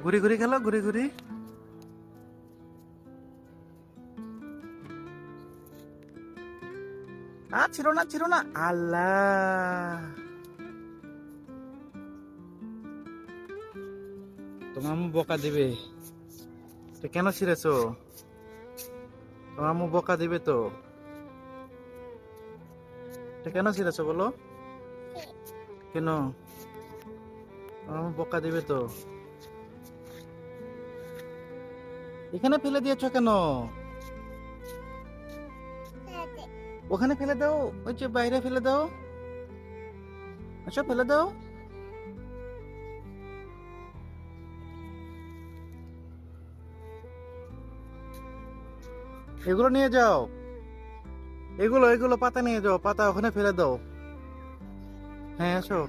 ঘুরি ঘুরি খেলো, ঘুরি ঘুরি। ছিল না, ছিল না। আল্লাহ, তোমার আম্মু বকা দিবে। তো কেন ছিঁড়েছো? তোমার আম্মু বকা দিবে তো। এটা কেন ছিঁড়েছো বলো? কেন? তোমার আম্মু বকা দিবে তো। এখানে ফেলে দিয়েছো কেন? ওখানে ফেলে দাও, ওই যে বাইরে ফেলে দাও। আচ্ছা, ফেলে দাও। এগুলো নিয়ে যাও, এগুলো এগুলো পাতা নিয়ে যাও, পাতা ওখানে ফেলে দাও। হ্যাঁ, আসো।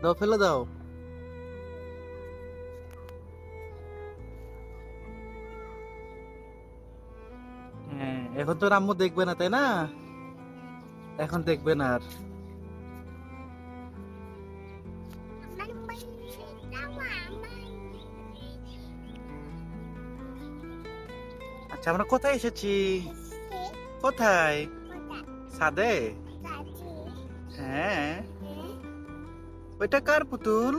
দাও, ফেলে দাও। হ্যাঁ, এখন তো আম্মু দেখবে না, তাই না? এখন দেখবে না আর। আচ্ছা, আমরা কোথায় এসেছি? কোথায়? ছাদে? হ্যাঁ। ওইটা কার পুতুল?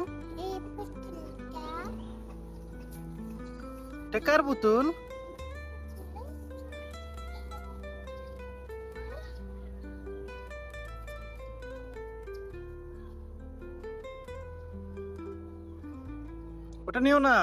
এটা কার পুতুল? ওটা নিও না।